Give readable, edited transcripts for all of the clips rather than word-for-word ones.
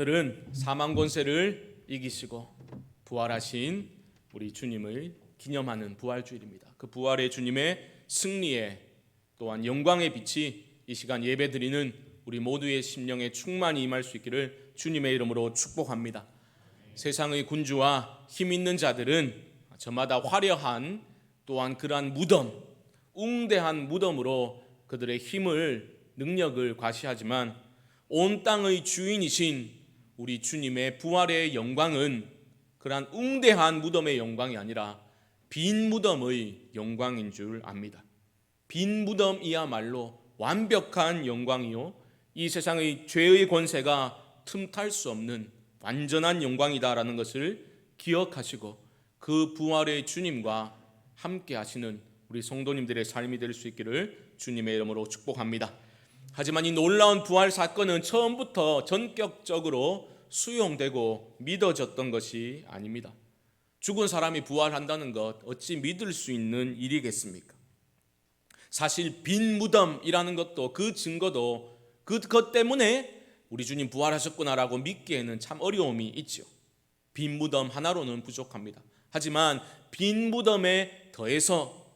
오늘은 사망 권세를 이기시고 부활하신 우리 주님을 기념하는 부활주일입니다. 그 부활의 주님의 승리에 또한 영광의 빛이 이 시간 예배드리는 우리 모두의 심령에 충만히 임할 수 있기를 주님의 이름으로 축복합니다. 세상의 군주와 힘 있는 자들은 저마다 화려한 또한 그러한 무덤, 웅대한 무덤으로 그들의 힘을 능력을 과시하지만 온 땅의 주인이신 우리 주님의 부활의 영광은 그러한 웅대한 무덤의 영광이 아니라 빈 무덤의 영광인 줄 압니다. 빈 무덤이야말로 완벽한 영광이요, 이 세상의 죄의 권세가 틈탈 수 없는 완전한 영광이다라는 것을 기억하시고 그 부활의 주님과 함께 하시는 우리 성도님들의 삶이 될 수 있기를 주님의 이름으로 축복합니다. 하지만 이 놀라운 부활 사건은 처음부터 전격적으로 수용되고 믿어졌던 것이 아닙니다. 죽은 사람이 부활한다는 것 어찌 믿을 수 있는 일이겠습니까? 사실 빈 무덤이라는 것도 그 증거도 그것 때문에 우리 주님 부활하셨구나라고 믿기에는 참 어려움이 있죠. 빈 무덤 하나로는 부족합니다. 하지만 빈 무덤에 더해서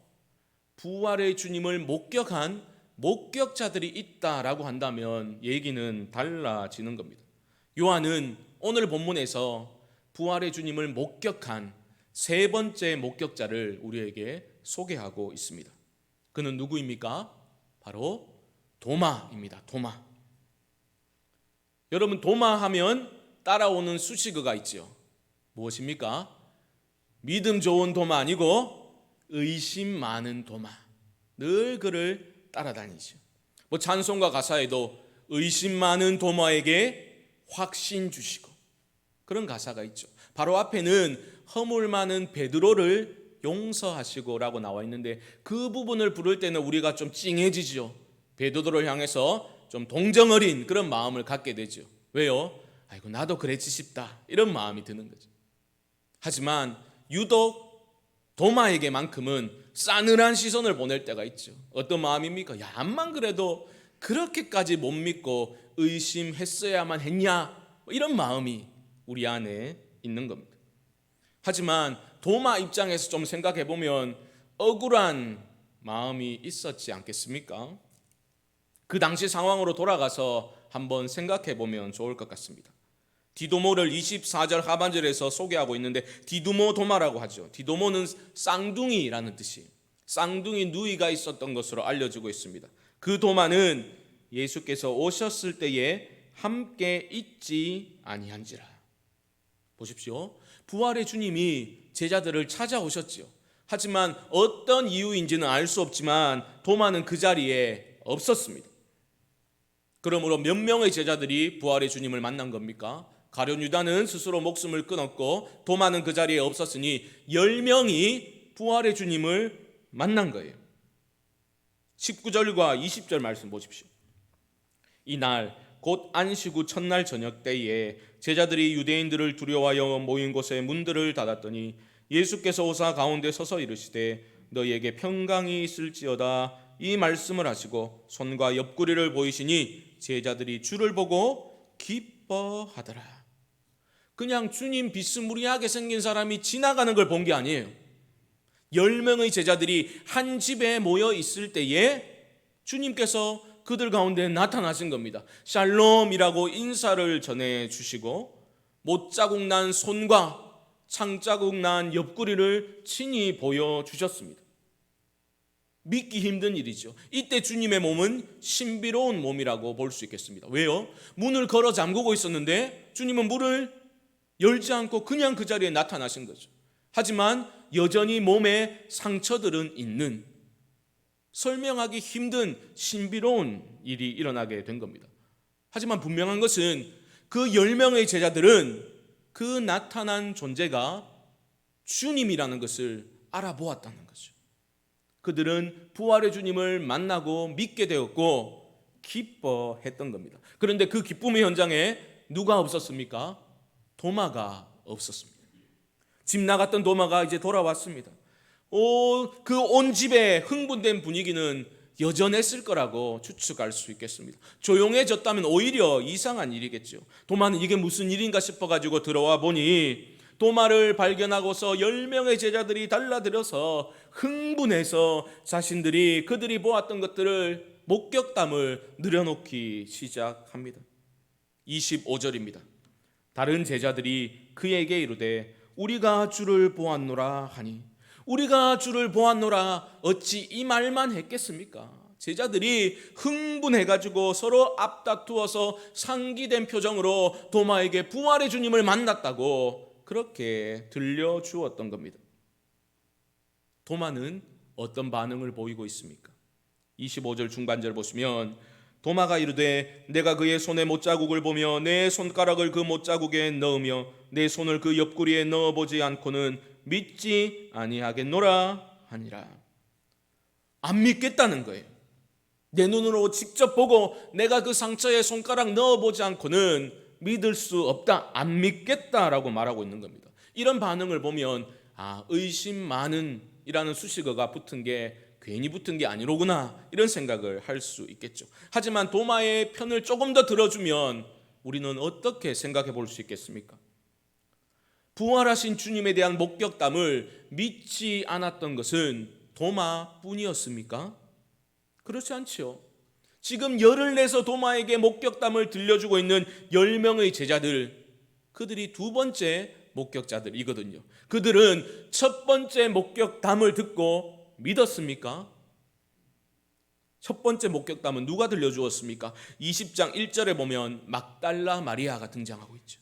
부활의 주님을 목격한 목격자들이 있다라고 한다면 얘기는 달라지는 겁니다. 요한은 오늘 본문에서 부활의 주님을 목격한 세 번째 목격자를 우리에게 소개하고 있습니다. 그는 누구입니까? 바로 도마입니다. 도마. 여러분, 도마하면 따라오는 수식어가 있죠. 무엇입니까? 믿음 좋은 도마 아니고 의심 많은 도마. 늘 그를 따라다니죠. 찬송가 가사에도 의심 많은 도마에게 확신 주시고, 그런 가사가 있죠. 바로 앞에는 허물 많은 베드로를 용서하시고 라고 나와 있는데, 그 부분을 부를 때는 우리가 좀 찡해지죠. 베드로를 향해서 좀 동정어린 그런 마음을 갖게 되죠. 왜요? 아이고, 나도 그랬지 싶다, 이런 마음이 드는 거죠. 하지만 유독 도마에게만큼은 싸늘한 시선을 보낼 때가 있죠. 어떤 마음입니까? 야, 암만 그래도 그렇게까지 못 믿고 의심했어야만 했냐, 이런 마음이 우리 안에 있는 겁니다. 하지만 도마 입장에서 좀 생각해 보면 억울한 마음이 있었지 않겠습니까? 그 당시 상황으로 돌아가서 한번 생각해 보면 좋을 것 같습니다. 디도모를 24절 하반절에서 소개하고 있는데, 디두모 도마라고 하죠. 디도모는 쌍둥이라는 뜻이에요. 쌍둥이 누이가 있었던 것으로 알려지고 있습니다. 그 도마는 예수께서 오셨을 때에 함께 있지 아니한지라. 보십시오. 부활의 주님이 제자들을 찾아오셨죠. 하지만 어떤 이유인지는 알 수 없지만 도마는 그 자리에 없었습니다. 그러므로 몇 명의 제자들이 부활의 주님을 만난 겁니까? 가룟 유다는 스스로 목숨을 끊었고 도마는 그 자리에 없었으니 10명이 부활의 주님을 만난 거예요. 19절과 20절 말씀 보십시오. 이날 곧 안식 후 첫날 저녁 때에 제자들이 유대인들을 두려워하여 모인 곳에 문들을 닫았더니 예수께서 오사 가운데 서서 이르시되 너희에게 평강이 있을지어다, 이 말씀을 하시고 손과 옆구리를 보이시니 제자들이 주를 보고 기뻐하더라. 그냥 주님 비스무리하게 생긴 사람이 지나가는 걸 본 게 아니에요. 10명의 제자들이 한 집에 모여 있을 때에 주님께서 그들 가운데 나타나신 겁니다. 샬롬이라고 인사를 전해주시고 못자국 난 손과 창자국 난 옆구리를 친히 보여주셨습니다. 믿기 힘든 일이죠. 이때 주님의 몸은 신비로운 몸이라고 볼 수 있겠습니다. 왜요? 문을 걸어 잠그고 있었는데 주님은 문을 열지 않고 그냥 그 자리에 나타나신 거죠. 하지만 여전히 몸에 상처들은 있는, 설명하기 힘든 신비로운 일이 일어나게 된 겁니다. 하지만 분명한 것은 그 10명의 제자들은 그 나타난 존재가 주님이라는 것을 알아보았다는 거죠. 그들은 부활의 주님을 만나고 믿게 되었고 기뻐했던 겁니다. 그런데 그 기쁨의 현장에 누가 없었습니까? 도마가 없었습니다. 집 나갔던 도마가 이제 돌아왔습니다. 그 온 집에 흥분된 분위기는 여전했을 거라고 추측할 수 있겠습니다. 조용해졌다면 오히려 이상한 일이겠죠. 도마는 이게 무슨 일인가 싶어가지고 들어와 보니 도마를 발견하고서 10명의 제자들이 달라들어서 흥분해서 자신들이 그들이 보았던 것들을 목격담을 늘여놓기 시작합니다. 25절입니다. 다른 제자들이 그에게 이르되 우리가 주를 보았노라 하니, 우리가 주를 보았노라 어찌 이 말만 했겠습니까? 제자들이 흥분해가지고 서로 앞다투어서 상기된 표정으로 도마에게 부활의 주님을 만났다고 그렇게 들려주었던 겁니다. 도마는 어떤 반응을 보이고 있습니까? 25절 중반절 보시면 도마가 이르되 내가 그의 손에 못자국을 보며 내 손가락을 그 못자국에 넣으며 내 손을 그 옆구리에 넣어보지 않고는 믿지 아니하겠노라 하니라. 안 믿겠다는 거예요. 내 눈으로 직접 보고 내가 그 상처에 손가락 넣어보지 않고는 믿을 수 없다, 안 믿겠다라고 말하고 있는 겁니다. 이런 반응을 보면 의심 많은 이라는 수식어가 붙은 게 괜히 붙은 게 아니로구나, 이런 생각을 할 수 있겠죠. 하지만 도마의 편을 조금 더 들어주면 우리는 어떻게 생각해 볼 수 있겠습니까? 부활하신 주님에 대한 목격담을 믿지 않았던 것은 도마뿐이었습니까? 그렇지 않지요. 지금 열을 내서 도마에게 목격담을 들려주고 있는 10명의 제자들, 그들이 두 번째 목격자들이거든요. 그들은 첫 번째 목격담을 듣고 믿었습니까? 첫 번째 목격담은 누가 들려주었습니까? 20장 1절에 보면 막달라 마리아가 등장하고 있죠.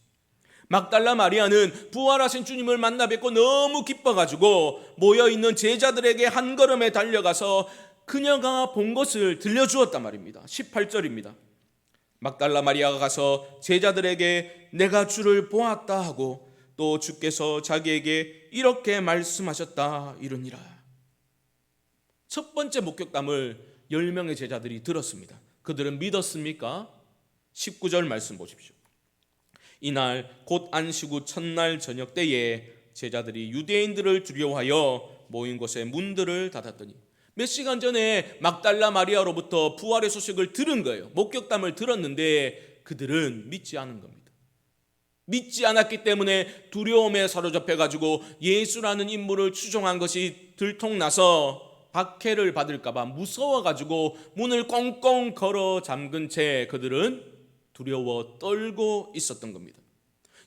막달라 마리아는 부활하신 주님을 만나 뵙고 너무 기뻐가지고 모여있는 제자들에게 한 걸음에 달려가서 그녀가 본 것을 들려주었단 말입니다. 18절입니다. 막달라 마리아가 가서 제자들에게 내가 주를 보았다 하고 또 주께서 자기에게 이렇게 말씀하셨다 이르니라. 첫 번째 목격담을 10명의 제자들이 들었습니다. 그들은 믿었습니까? 19절 말씀 보십시오. 이날 곧 안식 후 첫날 저녁 때에 제자들이 유대인들을 두려워하여 모인 곳에 문들을 닫았더니, 몇 시간 전에 막달라 마리아로부터 부활의 소식을 들은 거예요. 목격담을 들었는데 그들은 믿지 않은 겁니다. 믿지 않았기 때문에 두려움에 사로잡혀가지고 예수라는 인물을 추종한 것이 들통나서 박해를 받을까봐 무서워가지고 문을 꽁꽁 걸어 잠근 채 그들은 두려워 떨고 있었던 겁니다.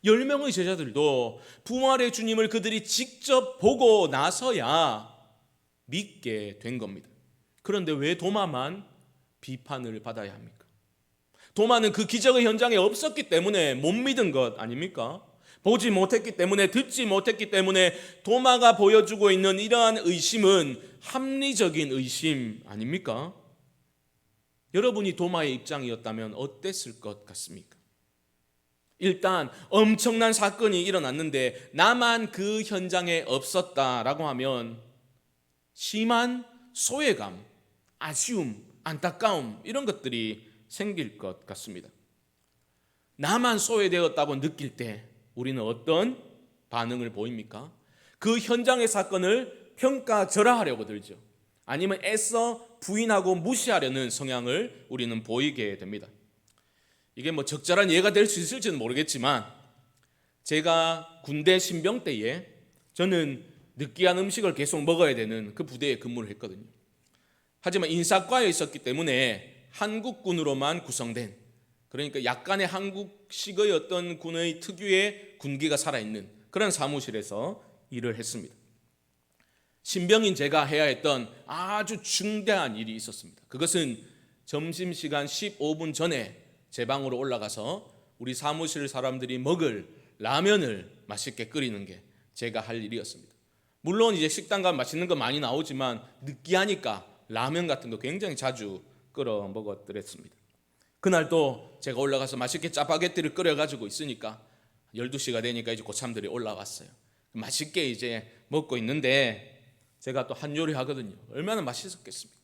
10명의 제자들도 부활의 주님을 그들이 직접 보고 나서야 믿게 된 겁니다. 그런데 왜 도마만 비판을 받아야 합니까? 도마는 그 기적의 현장에 없었기 때문에 못 믿은 것 아닙니까? 보지 못했기 때문에, 듣지 못했기 때문에 도마가 보여주고 있는 이러한 의심은 합리적인 의심 아닙니까? 여러분이 도마의 입장이었다면 어땠을 것 같습니까? 일단 엄청난 사건이 일어났는데 나만 그 현장에 없었다라고 하면 심한 소외감, 아쉬움, 안타까움, 이런 것들이 생길 것 같습니다. 나만 소외되었다고 느낄 때 우리는 어떤 반응을 보입니까? 그 현장의 사건을 평가절하하려고 들죠. 아니면 애써 부인하고 무시하려는 성향을 우리는 보이게 됩니다. 이게 적절한 예가 될 수 있을지는 모르겠지만, 제가 군대 신병 때에 저는 느끼한 음식을 계속 먹어야 되는 그 부대에 근무를 했거든요. 하지만 인사과에 있었기 때문에 한국군으로만 구성된, 그러니까 약간의 한국식의 어떤 군의 특유의 군기가 살아있는 그런 사무실에서 일을 했습니다. 신병인 제가 해야 했던 아주 중대한 일이 있었습니다. 그것은 점심시간 15분 전에 제 방으로 올라가서 우리 사무실 사람들이 먹을 라면을 맛있게 끓이는 게 제가 할 일이었습니다. 물론 이제 식당 가면 맛있는 거 많이 나오지만 느끼하니까 라면 같은 거 굉장히 자주 끓여 먹었더랬습니다. 그날 또 제가 올라가서 맛있게 짜파게티를 끓여가지고 있으니까 12시가 되니까 이제 고참들이 올라왔어요. 맛있게 이제 먹고 있는데 제가 또 한 요리 하거든요. 얼마나 맛있었겠습니까?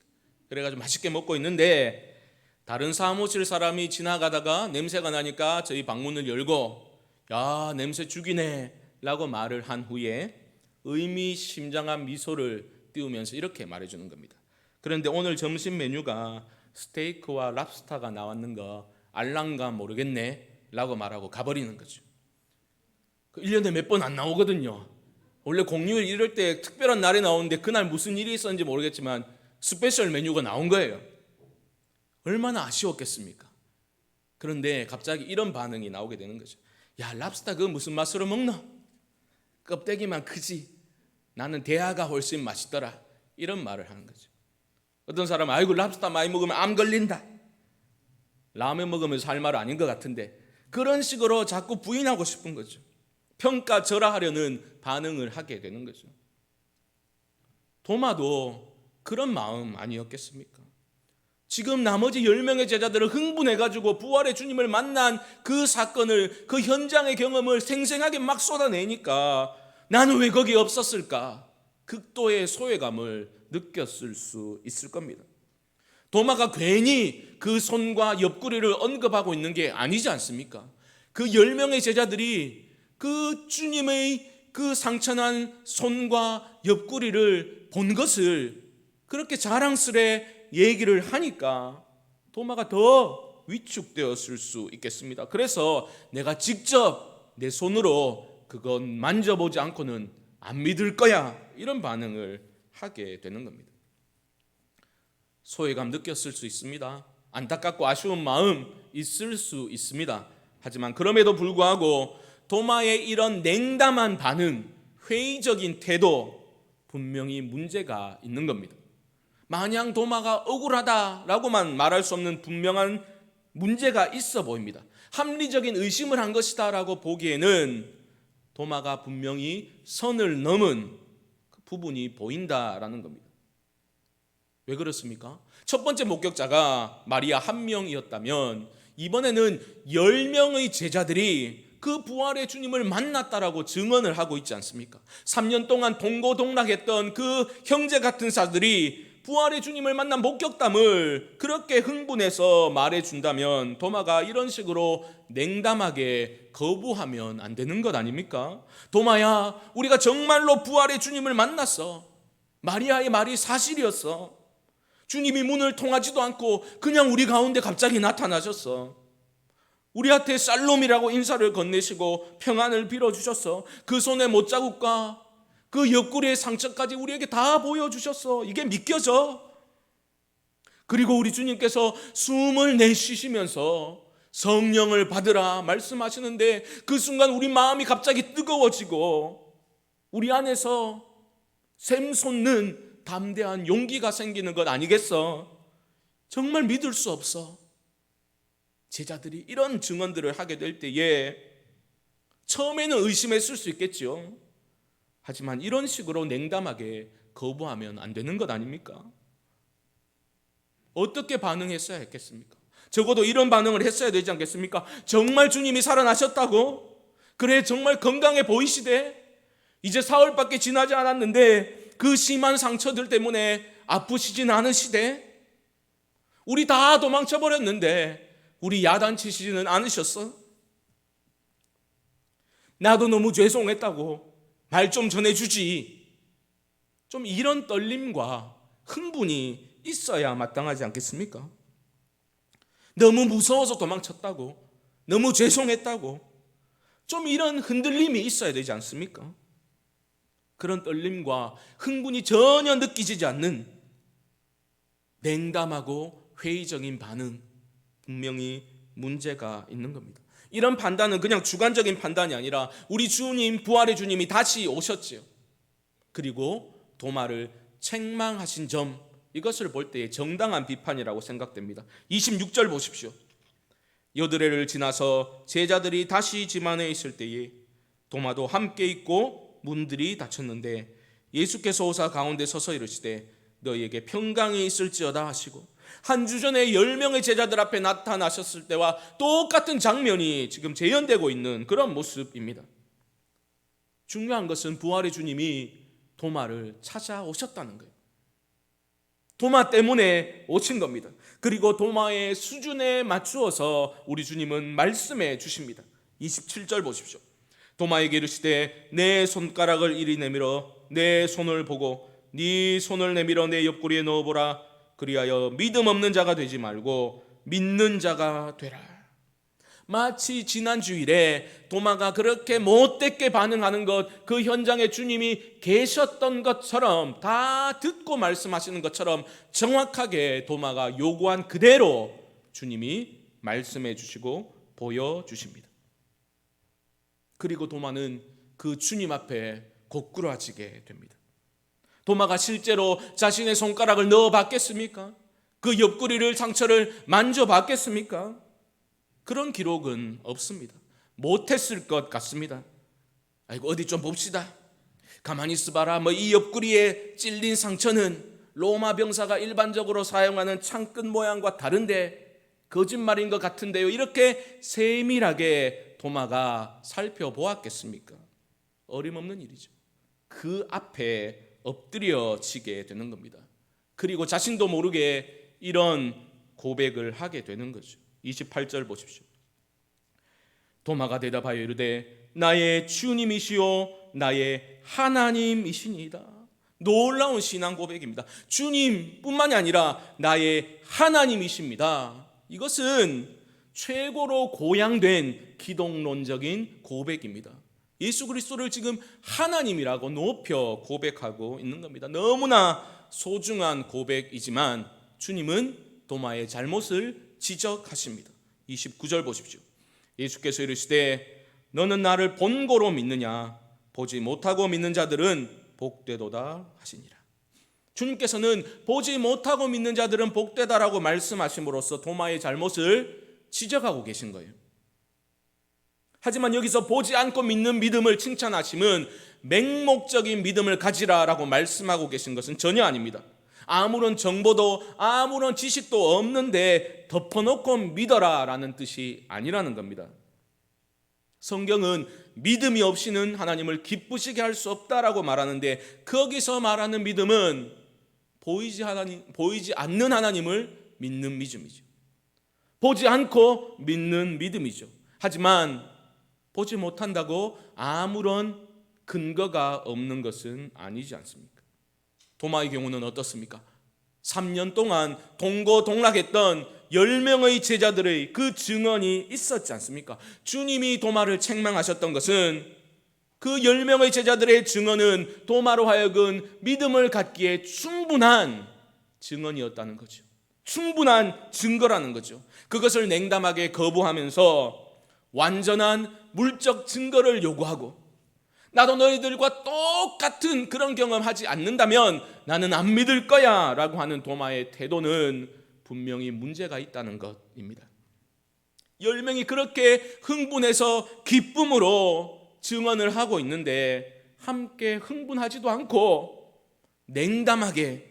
그래가지고 맛있게 먹고 있는데 다른 사무실 사람이 지나가다가 냄새가 나니까 저희 방문을 열고 야, 냄새 죽이네 라고 말을 한 후에 의미심장한 미소를 띄우면서 이렇게 말해주는 겁니다. 그런데 오늘 점심 메뉴가 스테이크와 랍스타가 나왔는 거 알랑가 모르겠네 라고 말하고 가버리는 거죠. 1년에 몇 번 안 나오거든요. 원래 공휴일 이럴 때 특별한 날에 나오는데 그날 무슨 일이 있었는지 모르겠지만 스페셜 메뉴가 나온 거예요. 얼마나 아쉬웠겠습니까? 그런데 갑자기 이런 반응이 나오게 되는 거죠. 야, 랍스타 그거 무슨 맛으로 먹노? 껍데기만 크지. 나는 대하가 훨씬 맛있더라. 이런 말을 하는 거죠. 어떤 사람은 아이고 랍스타 많이 먹으면 암 걸린다. 라면 먹으면서 할 말 아닌 것 같은데 그런 식으로 자꾸 부인하고 싶은 거죠. 평가절하하려는 반응을 하게 되는 거죠. 도마도 그런 마음 아니었겠습니까? 지금 나머지 10명의 제자들을 흥분해가지고 부활의 주님을 만난 그 사건을, 그 현장의 경험을 생생하게 막 쏟아내니까 나는 왜 거기 없었을까? 극도의 소외감을 느꼈을 수 있을 겁니다. 도마가 괜히 그 손과 옆구리를 언급하고 있는 게 아니지 않습니까? 그 10명의 제자들이 그 주님의 그 상처난 손과 옆구리를 본 것을 그렇게 자랑스레 얘기를 하니까 도마가 더 위축되었을 수 있겠습니다. 그래서 내가 직접 내 손으로 그건 만져보지 않고는 안 믿을 거야, 이런 반응을 하게 되는 겁니다. 소외감 느꼈을 수 있습니다. 안타깝고 아쉬운 마음 있을 수 있습니다. 하지만 그럼에도 불구하고 도마의 이런 냉담한 반응, 회의적인 태도, 분명히 문제가 있는 겁니다. 마냥 도마가 억울하다라고만 말할 수 없는 분명한 문제가 있어 보입니다. 합리적인 의심을 한 것이다라고 보기에는 도마가 분명히 선을 넘은 부분이 보인다라는 겁니다. 왜 그렇습니까? 첫 번째 목격자가 마리아 한 명이었다면 이번에는 10명의 제자들이 그 부활의 주님을 만났다라고 증언을 하고 있지 않습니까? 3년 동안 동고동락했던 그 형제 같은 자들이 부활의 주님을 만난 목격담을 그렇게 흥분해서 말해준다면 도마가 이런 식으로 냉담하게 거부하면 안 되는 것 아닙니까? 도마야, 우리가 정말로 부활의 주님을 만났어. 마리아의 말이 사실이었어. 주님이 문을 통하지도 않고 그냥 우리 가운데 갑자기 나타나셨어. 우리한테 샬롬이라고 인사를 건네시고 평안을 빌어주셨어. 그 손의 못자국과 그 옆구리의 상처까지 우리에게 다 보여주셨어. 이게 믿겨져. 그리고 우리 주님께서 숨을 내쉬시면서 성령을 받으라 말씀하시는데 그 순간 우리 마음이 갑자기 뜨거워지고 우리 안에서 샘솟는 담대한 용기가 생기는 것 아니겠어? 정말 믿을 수 없어. 제자들이 이런 증언들을 하게 될 때에 처음에는 의심했을 수 있겠죠. 하지만 이런 식으로 냉담하게 거부하면 안 되는 것 아닙니까? 어떻게 반응했어야 했겠습니까? 적어도 이런 반응을 했어야 되지 않겠습니까? 정말 주님이 살아나셨다고? 그래, 정말 건강해 보이시대? 이제 사흘밖에 지나지 않았는데 그 심한 상처들 때문에 아프시진 않으시대? 우리 다 도망쳐버렸는데 우리 야단치시지는 않으셨어? 나도 너무 죄송했다고 말 좀 전해주지. 좀 이런 떨림과 흥분이 있어야 마땅하지 않겠습니까? 너무 무서워서 도망쳤다고, 너무 죄송했다고, 좀 이런 흔들림이 있어야 되지 않습니까? 그런 떨림과 흥분이 전혀 느끼지지 않는 냉담하고 회의적인 반응, 분명히 문제가 있는 겁니다. 이런 판단은 그냥 주관적인 판단이 아니라 우리 주님, 부활의 주님이 다시 오셨지요. 그리고 도마를 책망하신 점, 이것을 볼 때의 정당한 비판이라고 생각됩니다. 26절 보십시오. 여드레를 지나서 제자들이 다시 집 안에 있을 때에 도마도 함께 있고 문들이 닫혔는데 예수께서 오사 가운데 서서 이르시되 너희에게 평강이 있을지어다 하시고 한 주 전에 10명의 제자들 앞에 나타나셨을 때와 똑같은 장면이 지금 재현되고 있는 그런 모습입니다. 중요한 것은 부활의 주님이 도마를 찾아오셨다는 거예요. 도마 때문에 오신 겁니다. 그리고 도마의 수준에 맞추어서 우리 주님은 말씀해 주십니다. 27절 보십시오. 도마에게 이르시되 내 손가락을 이리 내밀어 내 손을 보고 네 손을 내밀어 내 옆구리에 넣어보라. 그리하여 믿음 없는 자가 되지 말고 믿는 자가 되라. 마치 지난 주일에 도마가 그렇게 못되게 반응하는 것, 그 현장에 주님이 계셨던 것처럼, 다 듣고 말씀하시는 것처럼 정확하게 도마가 요구한 그대로 주님이 말씀해 주시고 보여주십니다. 그리고 도마는 그 주님 앞에 고꾸라지게 됩니다. 도마가 실제로 자신의 손가락을 넣어 봤겠습니까? 그 옆구리를, 상처를 만져봤겠습니까? 그런 기록은 없습니다. 못했을 것 같습니다. 아이고, 어디 좀 봅시다. 가만히 있어봐라. 이 옆구리에 찔린 상처는 로마 병사가 일반적으로 사용하는 창끝 모양과 다른데 거짓말인 것 같은데요. 이렇게 세밀하게 도마가 살펴보았겠습니까? 어림없는 일이죠. 그 앞에 엎드려지게 되는 겁니다. 그리고 자신도 모르게 이런 고백을 하게 되는 거죠. 28절 보십시오. 도마가 대답하여 이르되 나의 주님이시오 나의 하나님이시니이다. 놀라운 신앙 고백입니다. 주님뿐만이 아니라 나의 하나님이십니다. 이것은 최고로 고양된 기독론적인 고백입니다. 예수 그리스도를 지금 하나님이라고 높여 고백하고 있는 겁니다. 너무나 소중한 고백이지만 주님은 도마의 잘못을 지적하십니다. 29절 보십시오. 예수께서 이르시되 너는 나를 본고로 믿느냐? 보지 못하고 믿는 자들은 복되도다 하시니라. 주님께서는 보지 못하고 믿는 자들은 복되다라고 말씀하심으로써 도마의 잘못을 지적하고 계신 거예요. 하지만 여기서 보지 않고 믿는 믿음을 칭찬하심은 맹목적인 믿음을 가지라라고 말씀하고 계신 것은 전혀 아닙니다. 아무런 정보도 아무런 지식도 없는데 덮어놓고 믿어라라는 뜻이 아니라는 겁니다. 성경은 믿음이 없이는 하나님을 기쁘시게 할 수 없다라고 말하는데, 거기서 말하는 믿음은 보이지 않는 하나님을 믿는 믿음이죠. 보지 않고 믿는 믿음이죠. 하지만 보지 못한다고 아무런 근거가 없는 것은 아니지 않습니까? 도마의 경우는 어떻습니까? 3년 동안 동고동락했던 10명의 제자들의 그 증언이 있었지 않습니까? 주님이 도마를 책망하셨던 것은 그 10명의 제자들의 증언은 도마로 하여금 믿음을 갖기에 충분한 증언이었다는 거죠. 충분한 증거라는 거죠. 그것을 냉담하게 거부하면서 완전한 물적 증거를 요구하고, 나도 너희들과 똑같은 그런 경험하지 않는다면 나는 안 믿을 거야 라고 하는 도마의 태도는 분명히 문제가 있다는 것입니다. 10명이 그렇게 흥분해서 기쁨으로 증언을 하고 있는데 함께 흥분하지도 않고 냉담하게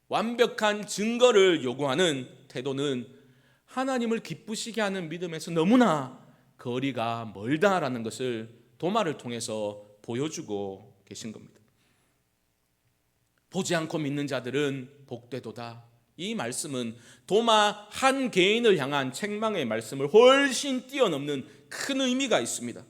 완벽한 증거를 요구하는 태도는 하나님을 기쁘시게 하는 믿음에서 너무나 거리가 멀다라는 것을 도마를 통해서 보여주고 계신 겁니다. 보지 않고 믿는 자들은 복되도다. 이 말씀은 도마 한 개인을 향한 책망의 말씀을 훨씬 뛰어넘는 큰 의미가 있습니다.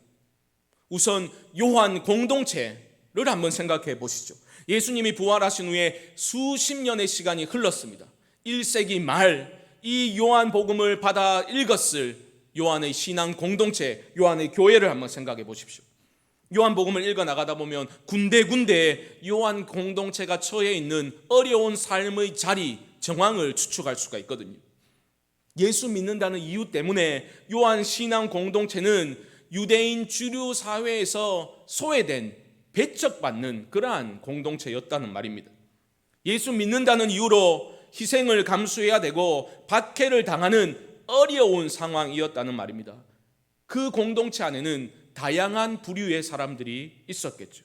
우선 요한 공동체를 한번 생각해 보시죠. 예수님이 부활하신 후에 수십 년의 시간이 흘렀습니다. 1세기 말 이 요한 복음을 받아 읽었을 요한의 신앙 공동체, 요한의 교회를 한번 생각해 보십시오. 요한 복음을 읽어 나가다 보면 군데군데 요한 공동체가 처해 있는 어려운 삶의 자리, 정황을 추측할 수가 있거든요. 예수 믿는다는 이유 때문에 요한 신앙 공동체는 유대인 주류 사회에서 소외된, 배척받는 그러한 공동체였다는 말입니다. 예수 믿는다는 이유로 희생을 감수해야 되고 박해를 당하는 어려운 상황이었다는 말입니다. 그 공동체 안에는 다양한 부류의 사람들이 있었겠죠.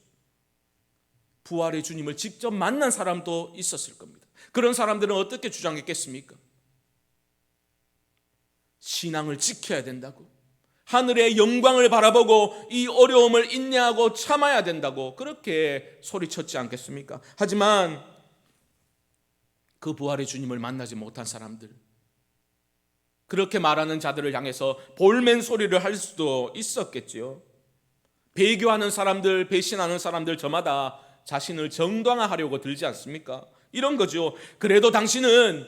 부활의 주님을 직접 만난 사람도 있었을 겁니다. 그런 사람들은 어떻게 주장했겠습니까? 신앙을 지켜야 된다고, 하늘의 영광을 바라보고 이 어려움을 인내하고 참아야 된다고 그렇게 소리쳤지 않겠습니까? 하지만 그 부활의 주님을 만나지 못한 사람들, 그렇게 말하는 자들을 향해서 볼멘 소리를 할 수도 있었겠지요. 배교하는 사람들, 배신하는 사람들 저마다 자신을 정당화하려고 들지 않습니까? 이런 거죠. 그래도 당신은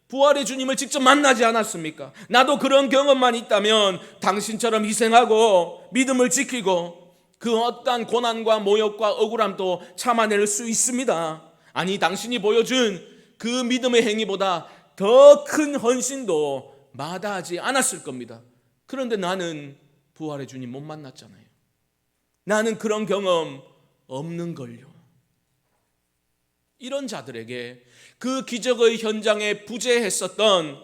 부활의 주님을 직접 만나지 않았습니까? 나도 그런 경험만 있다면 당신처럼 희생하고 믿음을 지키고 그 어떠한 고난과 모욕과 억울함도 참아낼 수 있습니다. 아니, 당신이 보여준 그 믿음의 행위보다 더 큰 헌신도 마다하지 않았을 겁니다. 그런데 나는 부활의 주님 못 만났잖아요. 나는 그런 경험 없는 걸요. 이런 자들에게 그 기적의 현장에 부재했었던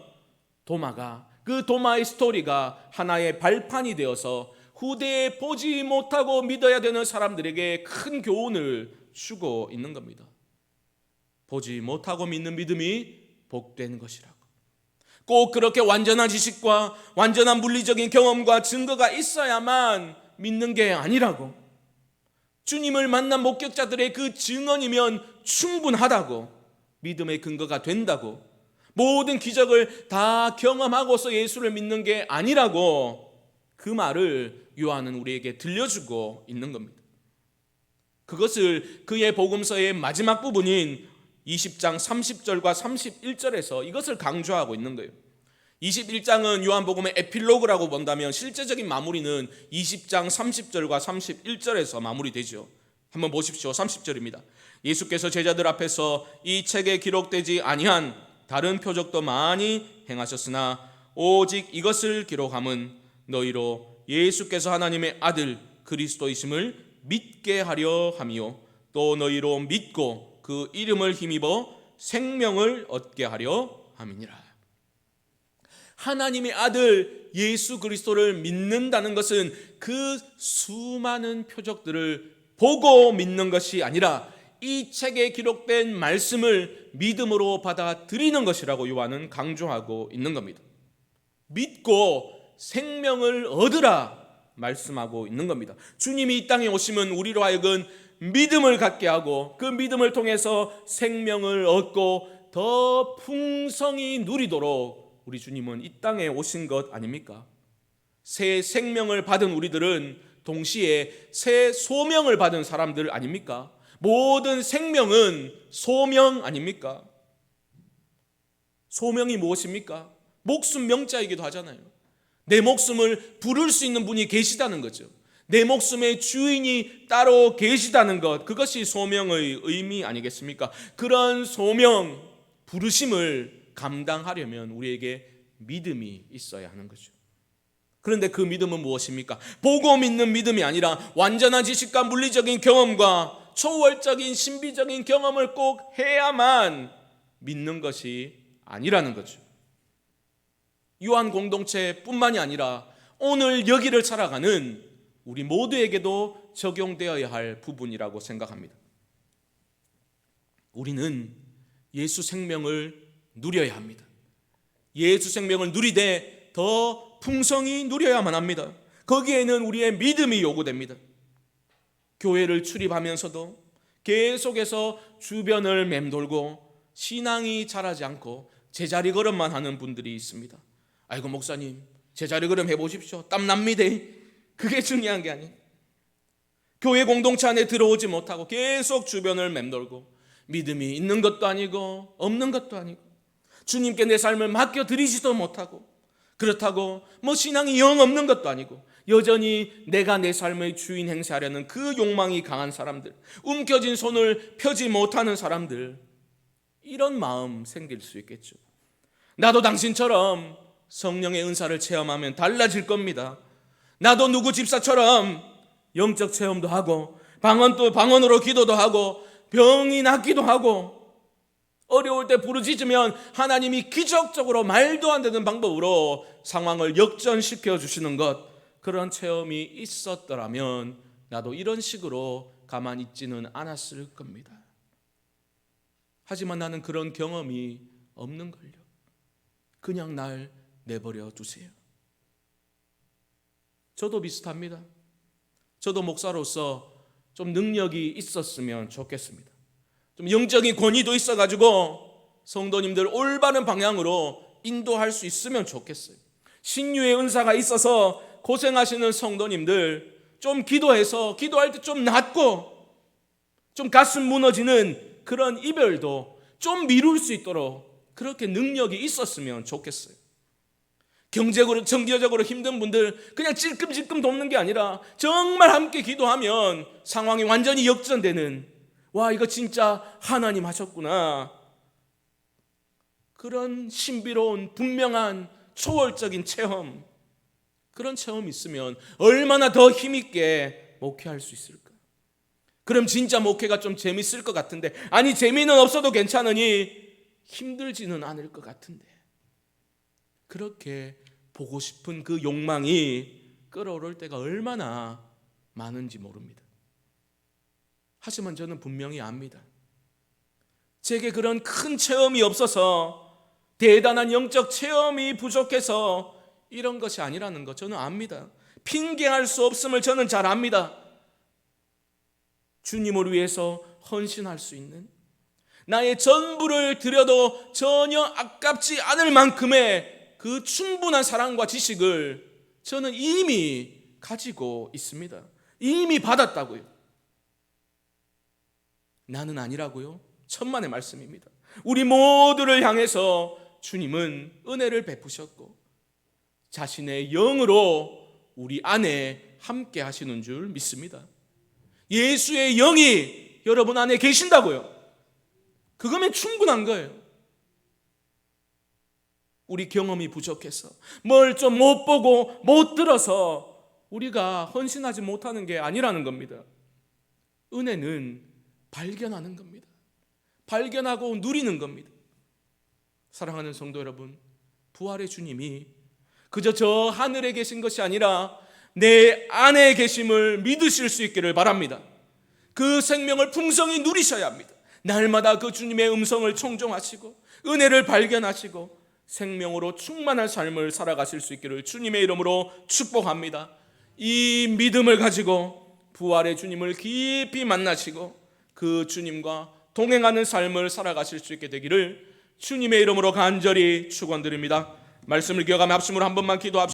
도마가, 그 도마의 스토리가 하나의 발판이 되어서 후대에 보지 못하고 믿어야 되는 사람들에게 큰 교훈을 주고 있는 겁니다. 보지 못하고 믿는 믿음이 복된 것이라고. 꼭 그렇게 완전한 지식과 완전한 물리적인 경험과 증거가 있어야만 믿는 게 아니라고. 주님을 만난 목격자들의 그 증언이면 충분하다고, 믿음의 근거가 된다고, 모든 기적을 다 경험하고서 예수를 믿는 게 아니라고, 그 말을 요한은 우리에게 들려주고 있는 겁니다. 그것을 그의 복음서의 마지막 부분인 20장 30절과 31절에서 이것을 강조하고 있는 거예요. 21장은 요한복음의 에필로그라고 본다면 실제적인 마무리는 20장 30절과 31절에서 마무리되죠. 한번 보십시오. 30절입니다. 예수께서 제자들 앞에서 이 책에 기록되지 아니한 다른 표적도 많이 행하셨으나 오직 이것을 기록함은 너희로 예수께서 하나님의 아들 그리스도이심을 믿게 하려 함이요 또 너희로 믿고 그 이름을 힘입어 생명을 얻게 하려 함이니라. 하나님의 아들 예수 그리스도를 믿는다는 것은 그 수많은 표적들을 보고 믿는 것이 아니라 이 책에 기록된 말씀을 믿음으로 받아들이는 것이라고 요한은 강조하고 있는 겁니다. 믿고 생명을 얻으라 말씀하고 있는 겁니다. 주님이 이 땅에 오시면 우리로 하여금 믿음을 갖게 하고 그 믿음을 통해서 생명을 얻고 더 풍성히 누리도록 우리 주님은 이 땅에 오신 것 아닙니까? 새 생명을 받은 우리들은 동시에 새 소명을 받은 사람들 아닙니까? 모든 생명은 소명 아닙니까? 소명이 무엇입니까? 목숨 명자이기도 하잖아요. 내 목숨을 부를 수 있는 분이 계시다는 거죠. 내 목숨의 주인이 따로 계시다는 것, 그것이 소명의 의미 아니겠습니까? 그런 소명, 부르심을 감당하려면 우리에게 믿음이 있어야 하는 거죠. 그런데 그 믿음은 무엇입니까? 보고 믿는 믿음이 아니라 완전한 지식과 물리적인 경험과 초월적인 신비적인 경험을 꼭 해야만 믿는 것이 아니라는 거죠. 요한 공동체뿐만이 아니라 오늘 여기를 살아가는 우리 모두에게도 적용되어야 할 부분이라고 생각합니다. 우리는 예수 생명을 누려야 합니다. 예수 생명을 누리되 더 풍성히 누려야만 합니다. 거기에는 우리의 믿음이 요구됩니다. 교회를 출입하면서도 계속해서 주변을 맴돌고 신앙이 자라지 않고 제자리 걸음만 하는 분들이 있습니다. 아이고 목사님, 제자리 걸음 해보십시오. 땀납니다. 그게 중요한 게 아니에요. 교회 공동체 안에 들어오지 못하고 계속 주변을 맴돌고 믿음이 있는 것도 아니고 없는 것도 아니고 주님께 내 삶을 맡겨드리지도 못하고 그렇다고 신앙이 영 없는 것도 아니고 여전히 내가 내 삶의 주인 행세하려는 그 욕망이 강한 사람들, 움켜진 손을 펴지 못하는 사람들, 이런 마음 생길 수 있겠죠. 나도 당신처럼 성령의 은사를 체험하면 달라질 겁니다. 나도 누구 집사처럼 영적 체험도 하고 방언으로 기도도 하고 병이 낫기도 하고 어려울 때 부르짖으면 하나님이 기적적으로 말도 안 되는 방법으로 상황을 역전시켜 주시는 것, 그런 체험이 있었더라면 나도 이런 식으로 가만히 있지는 않았을 겁니다. 하지만 나는 그런 경험이 없는 걸요. 그냥 날 내버려 두세요. 저도 비슷합니다. 저도 목사로서 좀 능력이 있었으면 좋겠습니다. 좀 영적인 권위도 있어가지고 성도님들 올바른 방향으로 인도할 수 있으면 좋겠어요. 신유의 은사가 있어서 고생하시는 성도님들 좀 기도해서 기도할 때 좀 낫고 좀 가슴 무너지는 그런 이별도 좀 미룰 수 있도록 그렇게 능력이 있었으면 좋겠어요. 정기적으로 힘든 분들 그냥 찔끔찔끔 돕는 게 아니라 정말 함께 기도하면 상황이 완전히 역전되는, 와, 이거 진짜 하나님 하셨구나, 그런 신비로운 분명한 초월적인 체험, 그런 체험이 있으면 얼마나 더 힘있게 목회할 수 있을까? 그럼 진짜 목회가 좀 재밌을 것 같은데, 아니 재미는 없어도 괜찮으니 힘들지는 않을 것 같은데, 그렇게 보고 싶은 그 욕망이 끓어오를 때가 얼마나 많은지 모릅니다. 하지만 저는 분명히 압니다. 제게 그런 큰 체험이 없어서, 대단한 영적 체험이 부족해서 이런 것이 아니라는 것 저는 압니다. 핑계할 수 없음을 저는 잘 압니다. 주님을 위해서 헌신할 수 있는, 나의 전부를 드려도 전혀 아깝지 않을 만큼의 그 충분한 사랑과 지식을 저는 이미 가지고 있습니다. 이미 받았다고요. 나는 아니라고요? 천만의 말씀입니다. 우리 모두를 향해서 주님은 은혜를 베푸셨고 자신의 영으로 우리 안에 함께 하시는 줄 믿습니다. 예수의 영이 여러분 안에 계신다고요. 그거면 충분한 거예요. 우리 경험이 부족해서, 뭘 좀 못 보고 못 들어서 우리가 헌신하지 못하는 게 아니라는 겁니다. 은혜는 발견하는 겁니다. 발견하고 누리는 겁니다. 사랑하는 성도 여러분, 부활의 주님이 그저 저 하늘에 계신 것이 아니라 내 안에 계심을 믿으실 수 있기를 바랍니다. 그 생명을 풍성히 누리셔야 합니다. 날마다 그 주님의 음성을 청종하시고 은혜를 발견하시고 생명으로 충만한 삶을 살아가실 수 있기를 주님의 이름으로 축복합니다. 이 믿음을 가지고 부활의 주님을 깊이 만나시고 그 주님과 동행하는 삶을 살아가실 수 있게 되기를 주님의 이름으로 간절히 축원드립니다. 말씀을 기억하며 합심으로 한 번만 기도합시다.